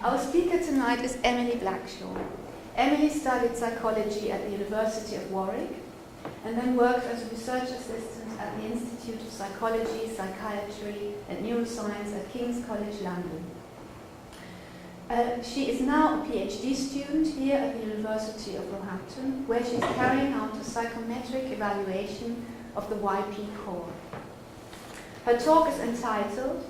Our speaker tonight is Emily Blackshaw. Emily studied psychology at the University of Warwick and then worked as a research assistant at the Institute of Psychology, Psychiatry and Neuroscience at King's College London. She is now a PhD student here at the University of Roehampton, where she is carrying out a psychometric evaluation of the YP core. Her talk is entitled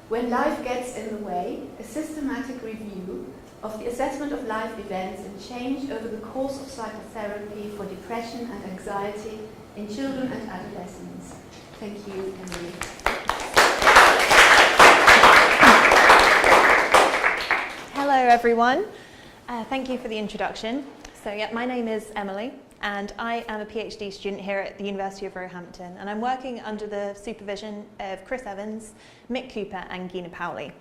"When Life Gets in the Way, a systematic review of the assessment of life events and change over the course of psychotherapy for depression and anxiety in children and adolescents." Thank you, Emily. Hello everyone, thank you for the introduction. So yeah, my name is Emily and I am a PhD student here at the University of Roehampton, and I'm working under the supervision of Chris Evans, Mick Cooper and Gina Powley.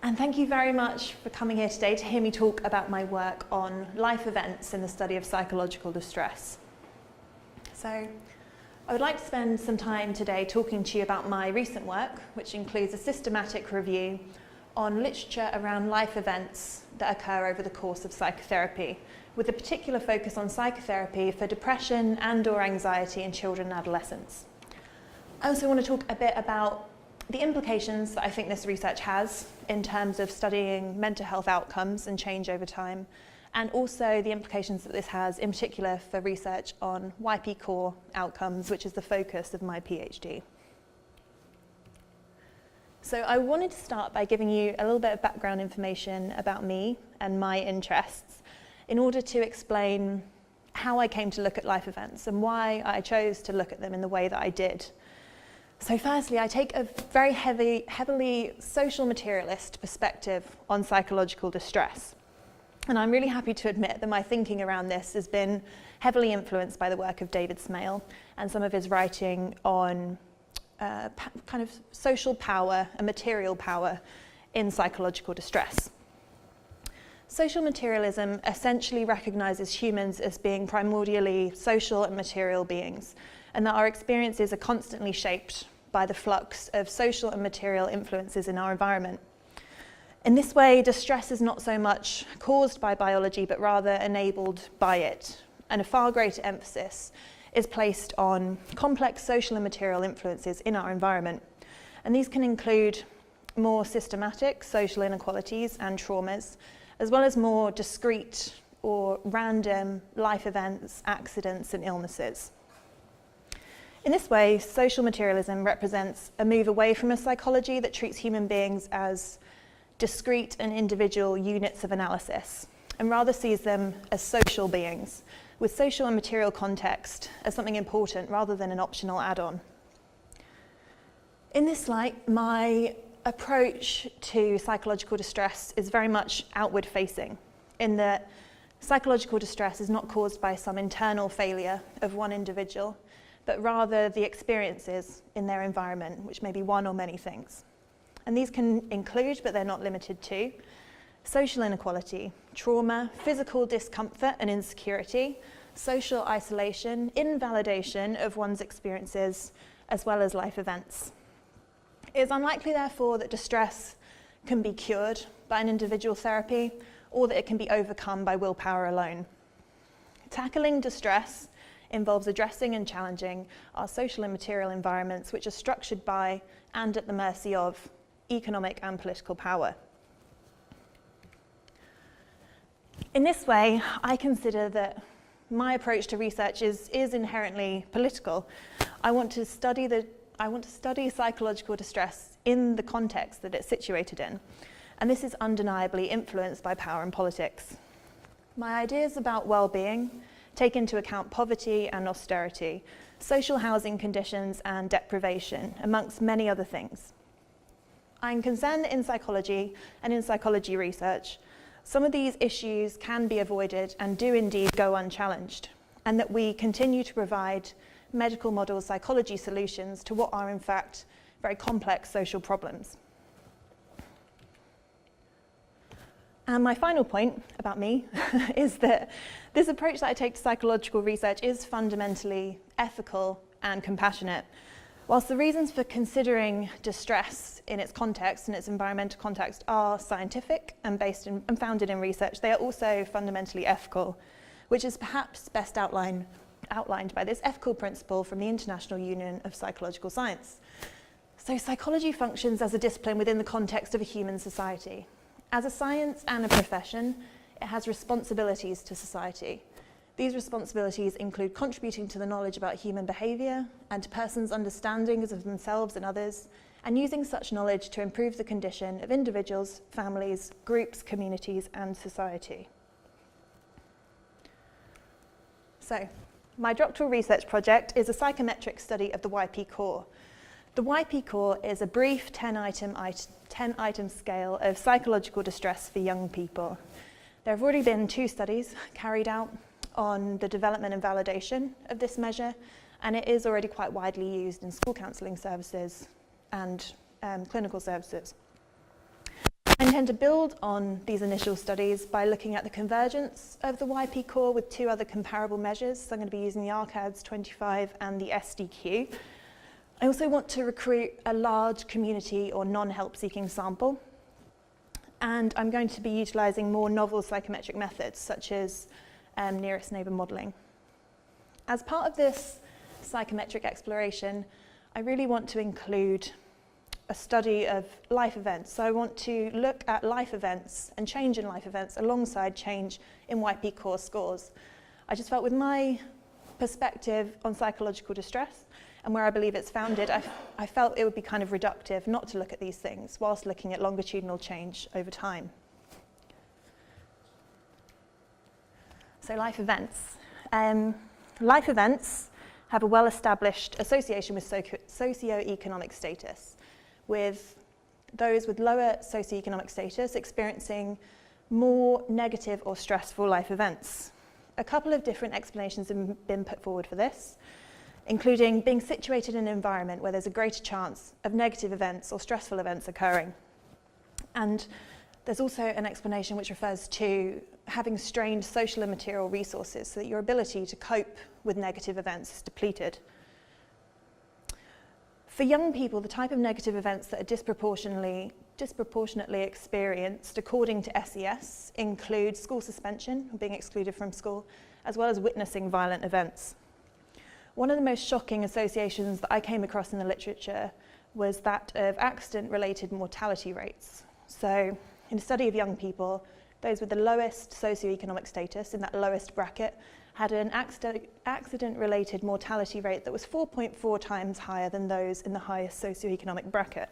And thank you very much for coming here today to hear me talk about my work on life events in the study of psychological distress. So I would like to spend some time today talking to you about my recent work, which includes a systematic review on literature around life events that occur over the course of psychotherapy, with a particular focus on psychotherapy for depression and/or anxiety in children and adolescents. I also want to talk a bit about the implications that I think this research has in terms of studying mental health outcomes and change over time, and also the implications that this has in particular for research on YP core outcomes, which is the focus of my PhD. So I wanted to start by giving you a little bit of background information about me and my interests in order to explain how I came to look at life events and why I chose to look at them in the way that I did. So firstly, I take a very heavily social materialist perspective on psychological distress. And I'm really happy to admit that my thinking around this has been heavily influenced by the work of David Smale and some of his writing on kind of social power and material power in psychological distress. Social materialism essentially recognises humans as being primordially social and material beings, and that our experiences are constantly shaped by the flux of social and material influences in our environment. In this way, distress is not so much caused by biology, but rather enabled by it, and a far greater emphasis is placed on complex social and material influences in our environment. And these can include more systematic social inequalities and traumas, as well as more discrete or random life events, accidents, and illnesses. In this way, social materialism represents a move away from a psychology that treats human beings as discrete and individual units of analysis, and rather sees them as social beings, with social and material context as something important rather than an optional add-on. In this light, my approach to psychological distress is very much outward-facing, in that psychological distress is not caused by some internal failure of one individual, but rather the experiences in their environment, which may be one or many things. And these can include, but they're not limited to, social inequality, trauma, physical discomfort and insecurity, social isolation, invalidation of one's experiences, as well as life events. It is unlikely, therefore, that distress can be cured by an individual therapy, or that it can be overcome by willpower alone. Tackling distress involves addressing and challenging our social and material environments, which are structured by and at the mercy of economic and political power. In this way, I consider that my approach to research is inherently political. I want to study psychological distress in the context that it's situated in, and this is undeniably influenced by power and politics. My ideas about well-being take into account poverty and austerity, social housing conditions and deprivation, amongst many other things. I'm concerned that in psychology and in psychology research, some of these issues can be avoided and do indeed go unchallenged, and that we continue to provide medical model psychology solutions to what are in fact very complex social problems. And my final point about me is that this approach that I take to psychological research is fundamentally ethical and compassionate. Whilst the reasons for considering distress in its context, in its environmental context, are scientific and based in, and founded in research, they are also fundamentally ethical, which is perhaps best outlined by this ethical principle from the International Union of Psychological Science. So psychology functions as a discipline within the context of a human society. As a science and a profession, it has responsibilities to society. These responsibilities include contributing to the knowledge about human behaviour and to persons' understandings of themselves and others, and using such knowledge to improve the condition of individuals, families, groups, communities, and society. So, my doctoral research project is a psychometric study of the YP core. The YP core is a brief 10-item scale of psychological distress for young people. There have already been 2 studies carried out on the development and validation of this measure, and it is already quite widely used in school counselling services and clinical services. I intend to build on these initial studies by looking at the convergence of the YP core with 2 other comparable measures. So I'm going to be using the ARCADS 25 and the SDQ. I also want to recruit a large community or non-help seeking sample, and I'm going to be utilising more novel psychometric methods such as nearest neighbour modelling. As part of this psychometric exploration, I really want to include a study of life events. So I want to look at life events and change in life events alongside change in YP core scores. I just felt with my perspective on psychological distress and where I believe it's founded, I felt it would be kind of reductive not to look at these things whilst looking at longitudinal change over time. So life events. Life events have a well-established association with socio-economic status, with those with lower socio-economic status experiencing more negative or stressful life events. A couple of different explanations have been put forward for this, including being situated in an environment where there's a greater chance of negative events or stressful events occurring. And there's also an explanation which refers to having strained social and material resources so that your ability to cope with negative events is depleted. For young people, the type of negative events that are disproportionately experienced according to SES include school suspension, being excluded from school, as well as witnessing violent events. One of the most shocking associations that I came across in the literature was that of accident-related mortality rates. So, in a study of young people, those with the lowest socioeconomic status, in that lowest bracket, had an accident-related mortality rate that was 4.4 times higher than those in the highest socioeconomic bracket.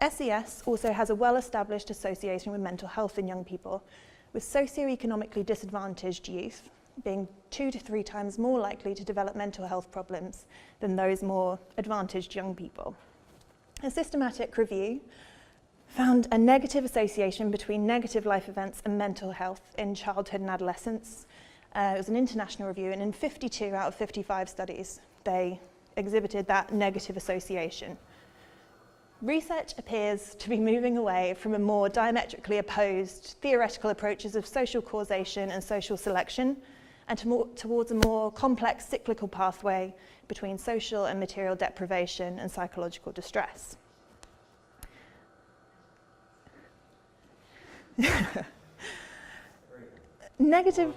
SES also has a well-established association with mental health in young people, with socioeconomically disadvantaged youth being 2 to 3 times more likely to develop mental health problems than those more advantaged young people. A systematic review found a negative association between negative life events and mental health in childhood and adolescence. It was an international review, and in 52 out of 55 studies, they exhibited that negative association. Research appears to be moving away from a more diametrically opposed theoretical approaches of social causation and social selection, and towards a more complex cyclical pathway between social and material deprivation and psychological distress. Negative.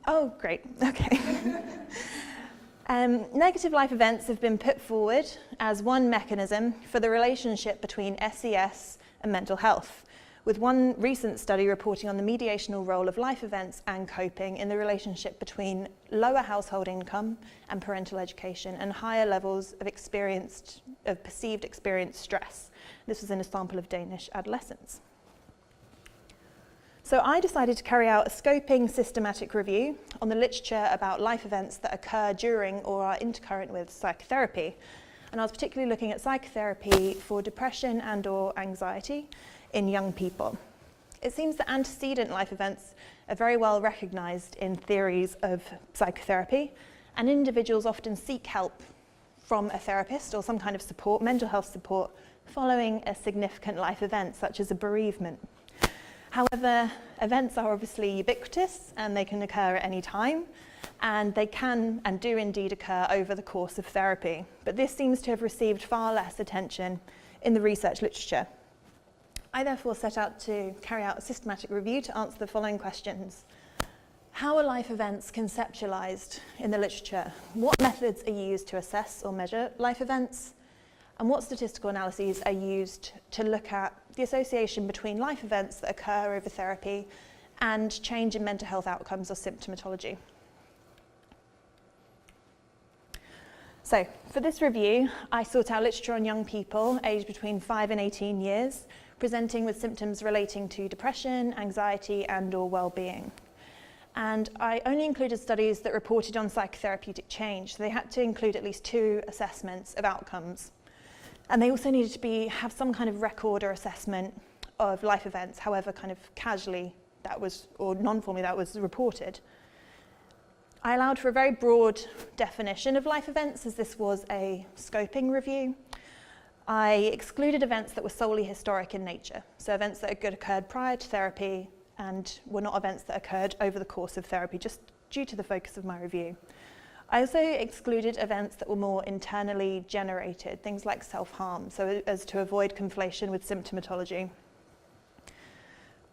Oh, great. Okay. Negative life events have been put forward as one mechanism for the relationship between SES and mental health, with one recent study reporting on the mediational role of life events and coping in the relationship between lower household income and parental education and higher levels of perceived experienced stress. This was in a sample of Danish adolescents. So I decided to carry out a scoping systematic review on the literature about life events that occur during or are intercurrent with psychotherapy. And I was particularly looking at psychotherapy for depression and/or anxiety in young people. It seems that antecedent life events are very well recognised in theories of psychotherapy, and individuals often seek help from a therapist or some kind of support, mental health support, following a significant life event such as a bereavement. However, events are obviously ubiquitous and they can occur at any time, and they can and do indeed occur over the course of therapy. But this seems to have received far less attention in the research literature. I therefore set out to carry out a systematic review to answer the following questions. How are life events conceptualized in the literature? What methods are used to assess or measure life events? And what statistical analyses are used to look at the association between life events that occur over therapy and change in mental health outcomes or symptomatology? So, for this review, I sought out literature on young people aged between 5 and 18 years, presenting with symptoms relating to depression, anxiety, and/or well-being. And I only included studies that reported on psychotherapeutic change. So they had to include at least 2 assessments of outcomes. And they also needed to have some kind of record or assessment of life events, however kind of casually that was, or non-formally that was reported. I allowed for a very broad definition of life events, as this was a scoping review. I excluded events that were solely historic in nature, so events that had occurred prior to therapy and were not events that occurred over the course of therapy, just due to the focus of my review. I also excluded events that were more internally generated, things like self-harm, so as to avoid conflation with symptomatology.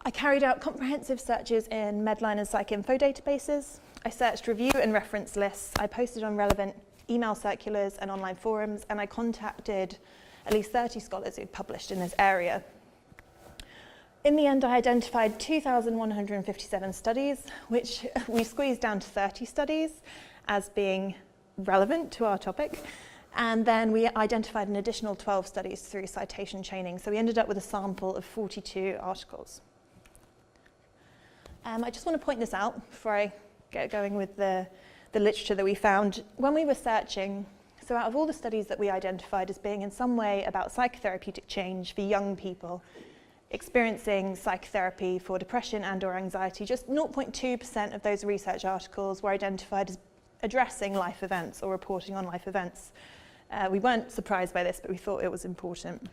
I carried out comprehensive searches in Medline and PsycInfo databases. I searched review and reference lists. I posted on relevant email circulars and online forums, and I contacted at least 30 scholars who'd published in this area. In the end, I identified 2,157 studies, which we squeezed down to 30 studies as being relevant to our topic. And then we identified an additional 12 studies through citation chaining. So we ended up with a sample of 42 articles. I just want to point this out before I get going with the literature that we found. When we were searching, so out of all the studies that we identified as being in some way about psychotherapeutic change for young people experiencing psychotherapy for depression and/or anxiety, just 0.2% of those research articles were identified as addressing life events or reporting on life events. We weren't surprised by this, but we thought it was important.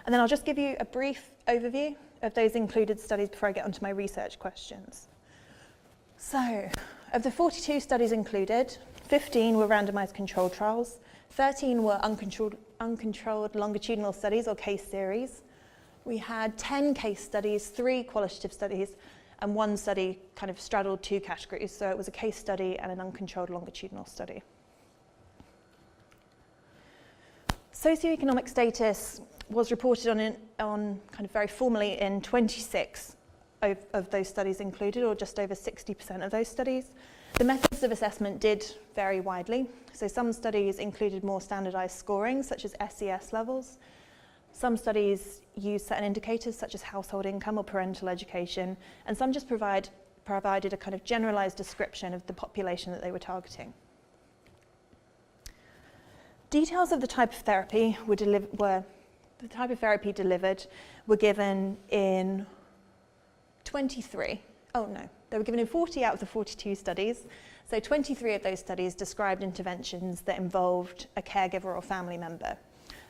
And then I'll just give you a brief overview of those included studies before I get onto my research questions. So, of the 42 studies included, 15 were randomized controlled trials, 13 were uncontrolled longitudinal studies or case series. We had 10 case studies, 3 qualitative studies, and 1 study kind of straddled 2 categories. So it was a case study and an uncontrolled longitudinal study. Socioeconomic status was reported on kind of very formally in 26 of those studies included, or just over 60% of those studies. The methods of assessment did vary widely. So some studies included more standardized scoring, such as SES levels. Some studies used certain indicators, such as household income or parental education, and some just provided a kind of generalized description of the population that they were targeting. Details of the type of therapy delivered were given in 23. Oh no, they were given in 40 out of the 42 studies. So 23 of those studies described interventions that involved a caregiver or family member.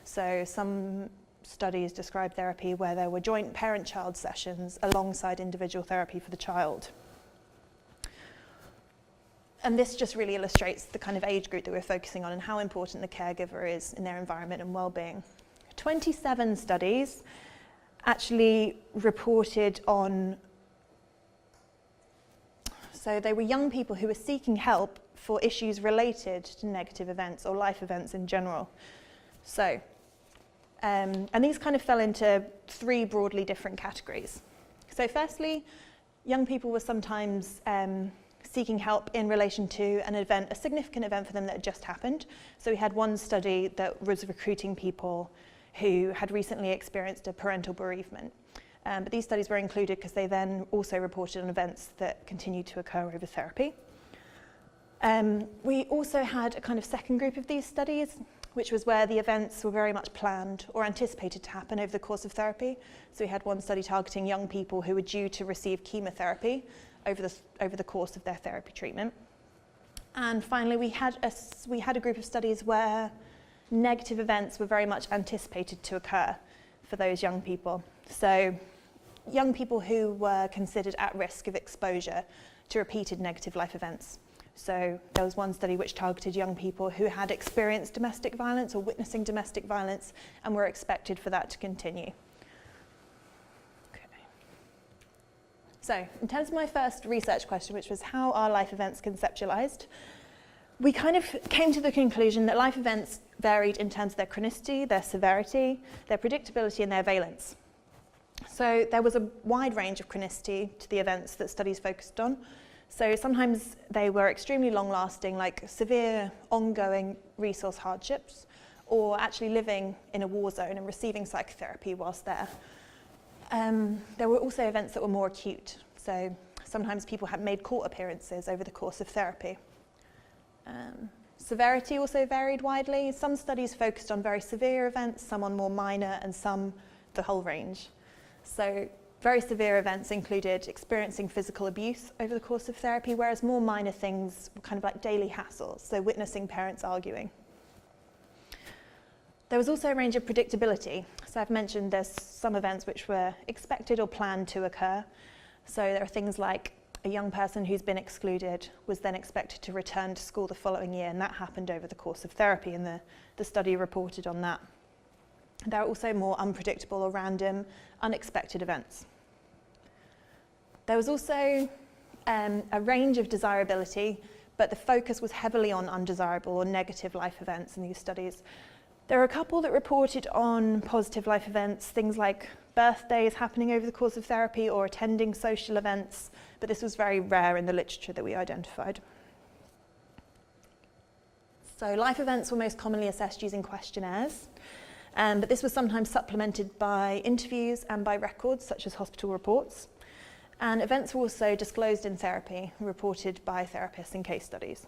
So some studies described therapy where there were joint parent-child sessions alongside individual therapy for the child. And this just really illustrates the kind of age group that we're focusing on and how important the caregiver is in their environment and well-being. 27 studies actually reported on, so they were young people who were seeking help for issues related to negative events or life events in general. So, and these kind of fell into 3 broadly different categories. So firstly, young people were sometimes seeking help in relation to an event, a significant event for them that had just happened. So we had one study that was recruiting people who had recently experienced a parental bereavement. But these studies were included because they then also reported on events that continued to occur over therapy. We also had a kind of second group of these studies, which was where the events were very much planned or anticipated to happen over the course of therapy. So we had one study targeting young people who were due to receive chemotherapy over the course of their therapy treatment. And finally, we had a group of studies where negative events were very much anticipated to occur for those young people. So young people who were considered at risk of exposure to repeated negative life events. So there was one study which targeted young people who had experienced domestic violence or witnessing domestic violence and were expected for that to continue. Okay. So in terms of my first research question, which was how are life events conceptualized, we kind of came to the conclusion that life events varied in terms of their chronicity, their severity, their predictability, and their valence. So there was a wide range of chronicity to the events that studies focused on. So sometimes they were extremely long-lasting, like severe, ongoing resource hardships, or actually living in a war zone and receiving psychotherapy whilst there. There were also events that were more acute. So sometimes people had made court appearances over the course of therapy. Severity also varied widely. Some studies focused on very severe events, some on more minor, and some the whole range. So very severe events included experiencing physical abuse over the course of therapy, whereas more minor things were kind of like daily hassles, so witnessing parents arguing. There was also a range of predictability. So I've mentioned there's some events which were expected or planned to occur. So there are things like a young person who's been excluded was then expected to return to school the following year, and that happened over the course of therapy, and the study reported on that. There are also more unpredictable or random, unexpected events. There was also a range of desirability, but the focus was heavily on undesirable or negative life events in these studies. There are a couple that reported on positive life events, things like birthdays happening over the course of therapy or attending social events, but this was very rare in the literature that we identified. So life events were most commonly assessed using questionnaires, but this was sometimes supplemented by interviews and by records such as hospital reports. And events were also disclosed in therapy, reported by therapists in case studies.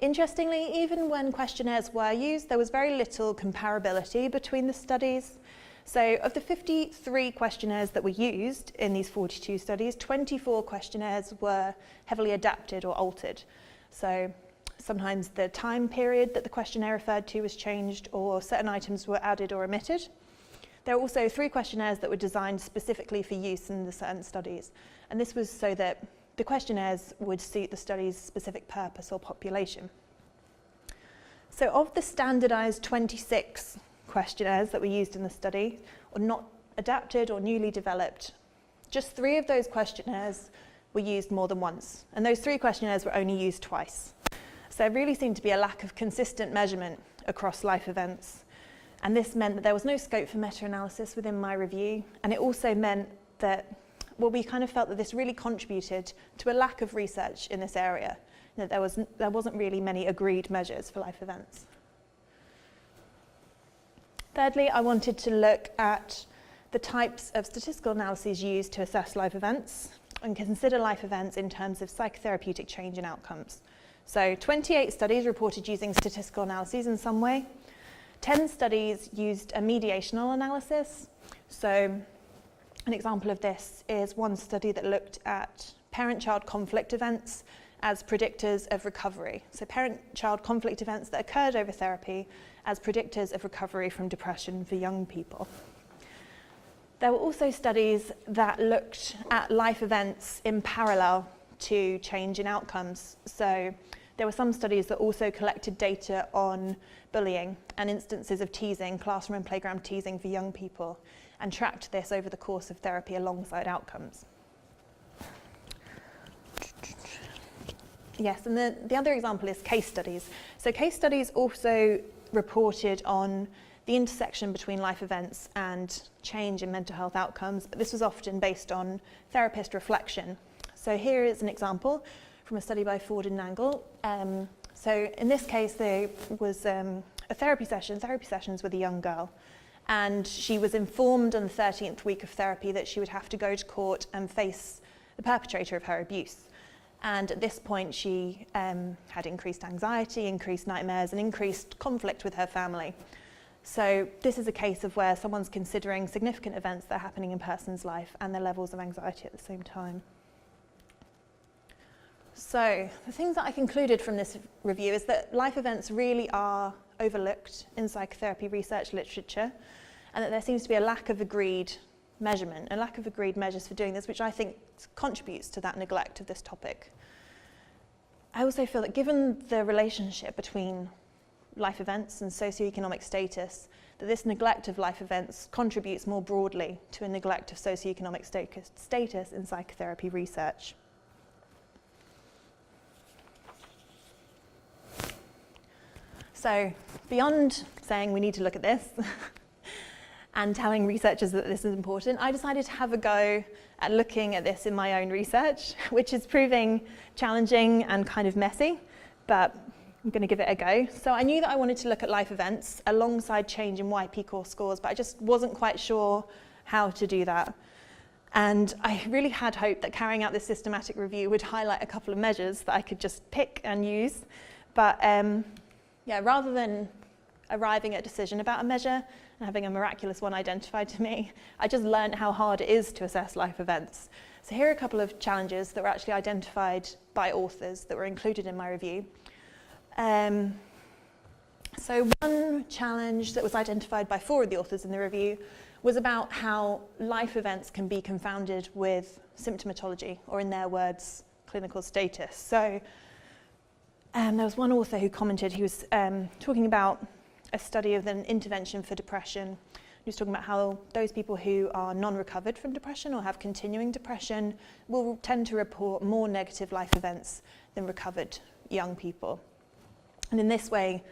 Interestingly, even when questionnaires were used, there was very little comparability between the studies. So of the 53 questionnaires that were used in these 42 studies, 24 questionnaires were heavily adapted or altered. So sometimes the time period that the questionnaire referred to was changed, or certain items were added or omitted. There were also 3 questionnaires that were designed specifically for use in the certain studies. And this was so that the questionnaires would suit the study's specific purpose or population. So of the standardized 26 questionnaires that were used in the study, or not adapted or newly developed, just 3 of those questionnaires were used more than once. And those 3 questionnaires were only used twice. So there really seemed to be a lack of consistent measurement across life events. And this meant that there was no scope for meta-analysis within my review. And it also meant that, well, we kind of felt that this really contributed to a lack of research in this area, that there wasn't really many agreed measures for life events. Thirdly, I wanted to look at the types of statistical analyses used to assess life events and consider life events in terms of psychotherapeutic change and outcomes. So 28 studies reported using statistical analyses in some way. 10 studies used a mediational analysis. So an example of this is one study that looked at parent-child conflict events as predictors of recovery. So parent-child conflict events that occurred over therapy as predictors of recovery from depression for young people. There were also studies that looked at life events in parallel to change in outcomes. So there were some studies that also collected data on bullying and instances of teasing, classroom and playground teasing for young people, and tracked this over the course of therapy alongside outcomes. Yes, and the other example is case studies. So case studies also reported on the intersection between life events and change in mental health outcomes, but this was often based on therapist reflection. So here is an example from a study by Ford and Nangle. So in this case, there was a therapy sessions with a young girl, and she was informed on the 13th week of therapy that she would have to go to court and face the perpetrator of her abuse. And at this point, she had increased anxiety, increased nightmares, and increased conflict with her family. So this is a case of where someone's considering significant events that are happening in a person's life and their levels of anxiety at the same time. So the things that I concluded from this review is that life events really are overlooked in psychotherapy research literature, and that there seems to be a lack of agreed measurement, a lack of agreed measures for doing this, which I think contributes to that neglect of this topic. I also feel that given the relationship between life events and socioeconomic status, that this neglect of life events contributes more broadly to a neglect of socioeconomic status in psychotherapy research. So, beyond saying we need to look at this and telling researchers that this is important, I decided to have a go at looking at this in my own research, which is proving challenging and kind of messy, but I'm going to give it a go. So I knew that I wanted to look at life events alongside change in YP core scores, but I just wasn't quite sure how to do that. And I really had hoped that carrying out this systematic review would highlight a couple of measures that I could just pick and use. But yeah, rather than arriving at a decision about a measure and having a miraculous one identified to me, I just learned how hard it is to assess life events. So here are a couple of challenges that were actually identified by authors that were included in my review. So one challenge that was identified by 4 of the authors in the review was about how life events can be confounded with symptomatology, or in their words, clinical status. So there was one author who commented, he was talking about a study of an intervention for depression. He was talking about how those people who are non-recovered from depression or have continuing depression will tend to report more negative life events than recovered young people. And in this way,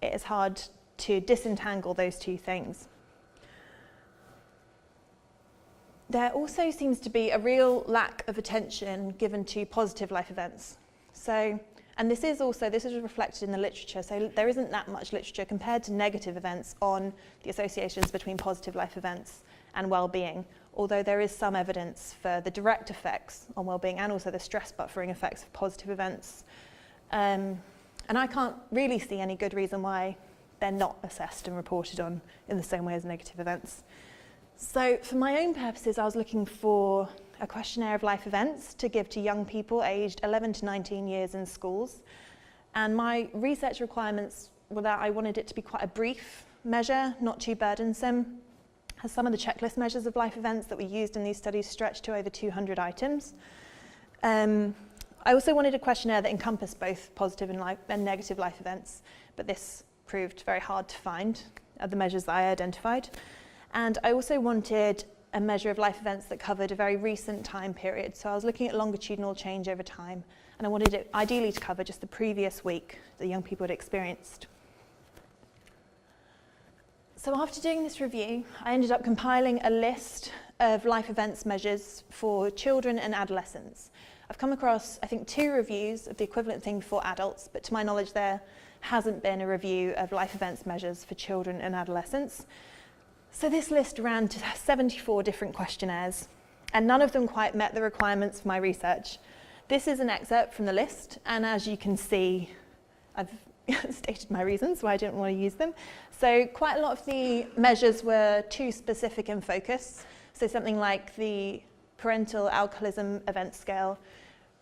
it is hard to disentangle those two things. There also seems to be a real lack of attention given to positive life events. So, and this is reflected in the literature, so there isn't that much literature compared to negative events on the associations between positive life events and well-being, although there is some evidence for the direct effects on well-being and also the stress buffering effects of positive events. And I can't really see any good reason why they're not assessed and reported on in the same way as negative events. So for my own purposes, I was looking for a questionnaire of life events to give to young people aged 11 to 19 years in schools. And my research requirements were that I wanted it to be quite a brief measure, not too burdensome, as some of the checklist measures of life events that we used in these studies stretched to over 200 items. I also wanted a questionnaire that encompassed both positive and negative life events, but this proved very hard to find, the measures that I identified. And I also wanted a measure of life events that covered a very recent time period. So I was looking at longitudinal change over time, and I wanted it ideally to cover just the previous week that young people had experienced. So after doing this review, I ended up compiling a list of life events measures for children and adolescents. I've come across, I think, 2 reviews of the equivalent thing for adults, but to my knowledge there hasn't been a review of life events measures for children and adolescents. So this list ran to 74 different questionnaires, and none of them quite met the requirements for my research. This is an excerpt from the list, and as you can see, I've stated my reasons why I didn't want to use them. So quite a lot of the measures were too specific in focus. So something like the parental alcoholism event scale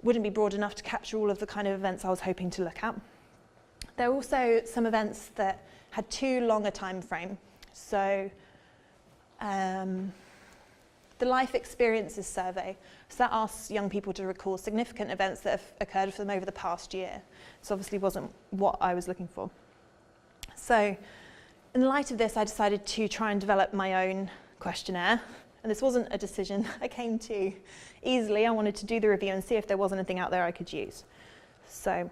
wouldn't be broad enough to capture all of the kind of events I was hoping to look at. There were also some events that had too long a time frame. So the life experiences survey, so that asks young people to recall significant events that have occurred for them over the past year. This obviously wasn't what I was looking for. So in light of this, I decided to try and develop my own questionnaire. And this wasn't a decision I came to easily. I wanted to do the review and see if there was anything out there I could use. So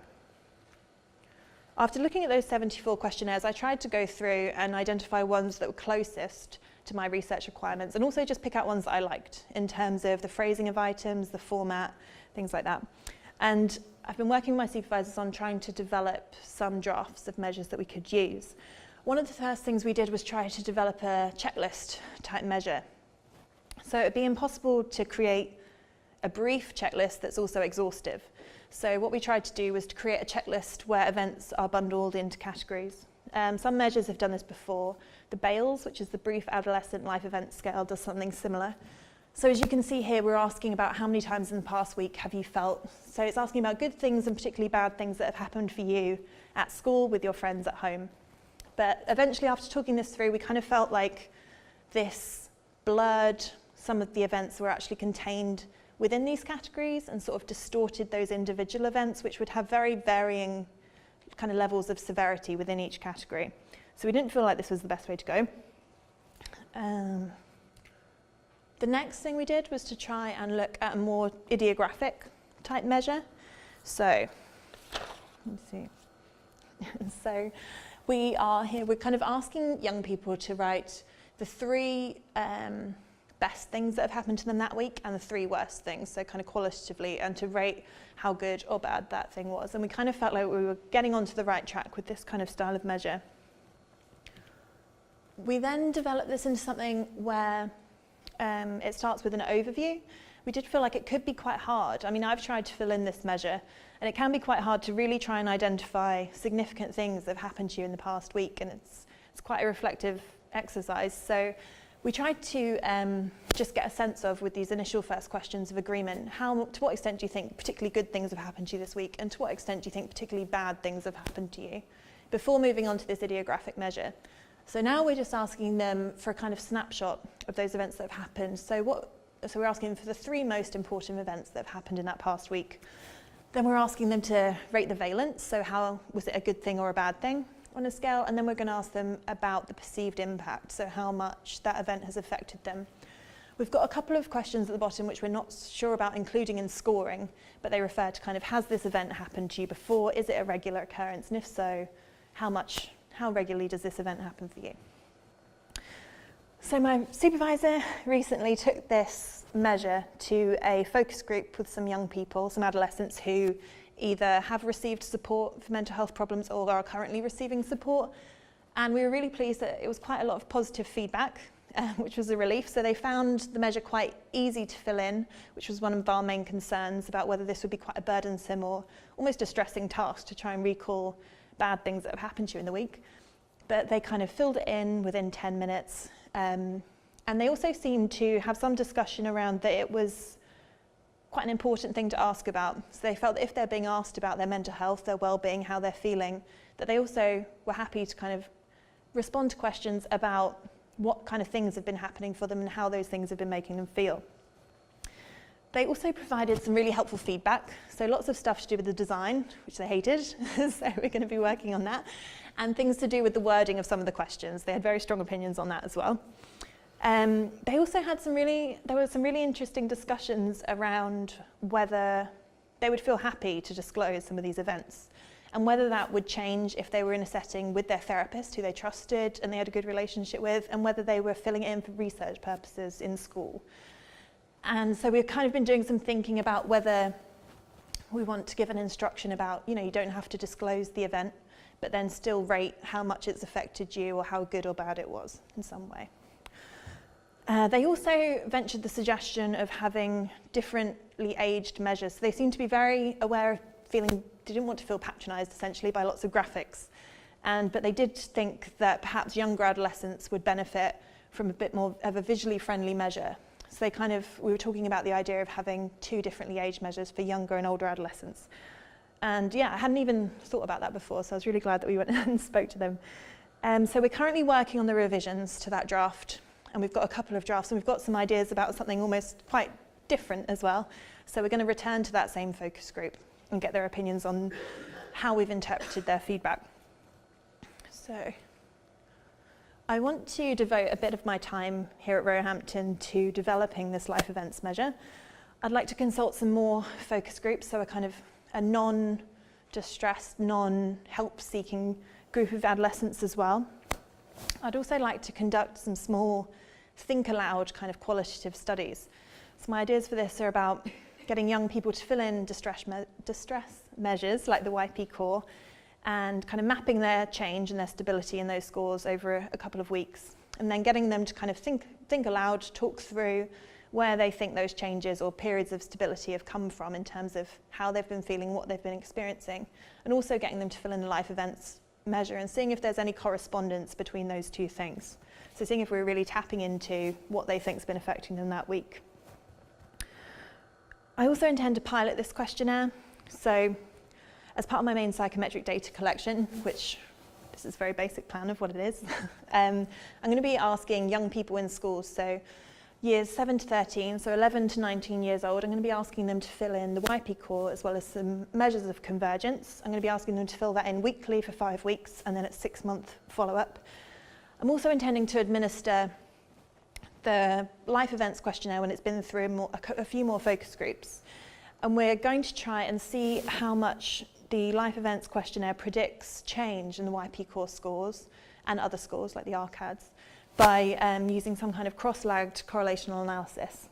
after looking at those 74 questionnaires, I tried to go through and identify ones that were closest to my research requirements, and also just pick out ones that I liked in terms of the phrasing of items, the format, things like that. And I've been working with my supervisors on trying to develop some drafts of measures that we could use. One of the first things we did was try to develop a checklist type measure. So it'd be impossible to create a brief checklist that's also exhaustive. So what we tried to do was to create a checklist where events are bundled into categories. Some measures have done this before. The Bales, which is the Brief Adolescent Life Event Scale, does something similar. So as you can see here, we're asking about how many times in the past week have you felt. So it's asking about good things and particularly bad things that have happened for you at school, with your friends at home. But eventually, after talking this through, we kind of felt like this blurred some of the events were actually contained within these categories and sort of distorted those individual events, which would have very varying kind of levels of severity within each category. So we didn't feel like this was the best way to go. The next thing we did was to try and look at a more ideographic type measure. So, let's see. So we are here, we're kind of asking young people to write the 3 best things that have happened to them that week and the 3 worst things, so kind of qualitatively, and to rate how good or bad that thing was. And we kind of felt like we were getting onto the right track with this kind of style of measure. We then developed this into something where it starts with an overview. We did feel like it could be quite hard. I mean, I've tried to fill in this measure, and it can be quite hard to really try and identify significant things that have happened to you in the past week, and it's quite a reflective exercise. So we tried to just get a sense of, with these initial first questions of agreement, to what extent do you think particularly good things have happened to you this week, and to what extent do you think particularly bad things have happened to you, before moving on to this ideographic measure. So now we're just asking them for a kind of snapshot of those events that have happened. So we're asking them for the 3 most important events that have happened in that past week. Then we're asking them to rate the valence, so how was it a good thing or a bad thing on a scale, and then we're going to ask them about the perceived impact, so how much that event has affected them. We've got a couple of questions at the bottom which we're not sure about including in scoring, but they refer to kind of, has this event happened to you before? Is it a regular occurrence? And if so, how regularly does this event happen for you? So my supervisor recently took this measure to a focus group with some young people, some adolescents who either have received support for mental health problems or are currently receiving support. And we were really pleased that it was quite a lot of positive feedback, which was a relief. So they found the measure quite easy to fill in, which was one of our main concerns about whether this would be quite a burdensome or almost distressing task to try and recall bad things that have happened to you in the week. But they kind of filled it in within 10 minutes. And they also seemed to have some discussion around that it was quite an important thing to ask about. So they felt that if they're being asked about their mental health, their well-being, how they're feeling, that they also were happy to kind of respond to questions about what kind of things have been happening for them and how those things have been making them feel. They also provided some really helpful feedback, so lots of stuff to do with the design, which they hated, so we're going to be working on that, and things to do with the wording of some of the questions. They had very strong opinions on that as well. They also had there were some really interesting discussions around whether they would feel happy to disclose some of these events, and whether that would change if they were in a setting with their therapist who they trusted and they had a good relationship with, and whether they were filling it in for research purposes in school. And so we've kind of been doing some thinking about whether we want to give an instruction about, you don't have to disclose the event, but then still rate how much it's affected you or how good or bad it was in some way. They also ventured the suggestion of having differently aged measures. So they seem to be very aware of they didn't want to feel patronised essentially by lots of graphics. But they did think that perhaps younger adolescents would benefit from a bit more of a visually friendly measure. So we were talking about the idea of having 2 differently aged measures for younger and older adolescents. And yeah, I hadn't even thought about that before, so I was really glad that we went and spoke to them. So we're currently working on the revisions to that draft, and we've got a couple of drafts, and we've got some ideas about something almost quite different as well. So we're going to return to that same focus group and get their opinions on how we've interpreted their feedback. So I want to devote a bit of my time here at Roehampton to developing this life events measure. I'd like to consult some more focus groups, so a non-distressed, non-help-seeking group of adolescents as well. I'd also like to conduct some small think aloud kind of qualitative studies. So my ideas for this are about getting young people to fill in distress measures like the YP core, and kind of mapping their change and their stability in those scores over a couple of weeks, and then getting them to kind of think aloud, talk through where they think those changes or periods of stability have come from in terms of how they've been feeling, what they've been experiencing, and also getting them to fill in the life events measure and seeing if there's any correspondence between those 2 things. So seeing if we're really tapping into what they think's been affecting them that week. I also intend to pilot this questionnaire. So as part of my main psychometric data collection, which this is a very basic plan of what it is, I'm going to be asking young people in schools, so years 7 to 13, so 11 to 19 years old. I'm going to be asking them to fill in the YP core as well as some measures of convergence. I'm going to be asking them to fill that in weekly for 5 weeks and then at 6-month follow-up. I'm also intending to administer the life events questionnaire when it's been through a few more focus groups. And we're going to try and see how much the life events questionnaire predicts change in the YP core scores and other scores like the RCADs by using some kind of cross-lagged correlational analysis.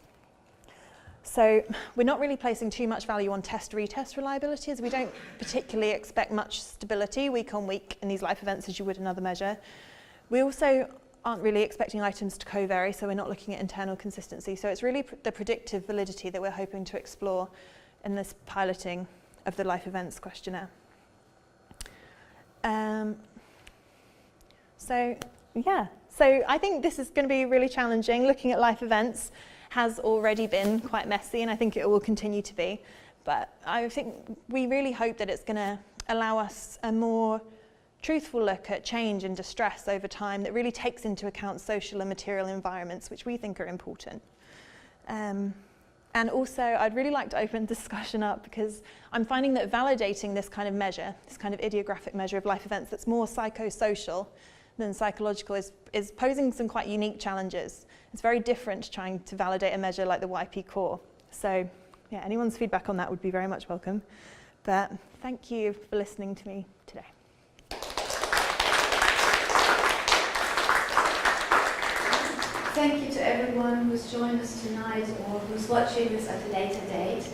So we're not really placing too much value on test-retest reliability, as we don't particularly expect much stability week on week in these life events as you would another measure. We also aren't really expecting items to co-vary, so we're not looking at internal consistency. So it's really the predictive validity that we're hoping to explore in this piloting of the life events questionnaire. So I think this is going to be really challenging. Looking at life events has already been quite messy, and I think it will continue to be. But I think we really hope that it's going to allow us a more truthful look at change and distress over time that really takes into account social and material environments, which we think are important. And also, I'd really like to open discussion up because I'm finding that validating this kind of measure, this kind of idiographic measure of life events that's more psychosocial than psychological is posing some quite unique challenges. It's very different trying to validate a measure like the YP core. So yeah, anyone's feedback on that would be very much welcome. But thank you for listening to me today. Thank you to everyone who's joined us tonight or who's watching this at a later date.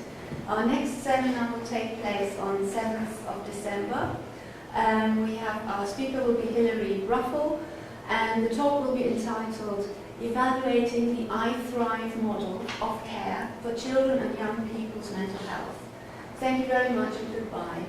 Our next seminar will take place on 7th of December. Our speaker will be Hilary Ruffle, and the talk will be entitled Evaluating the I Thrive Model of Care for Children and Young People's Mental Health. Thank you very much and goodbye.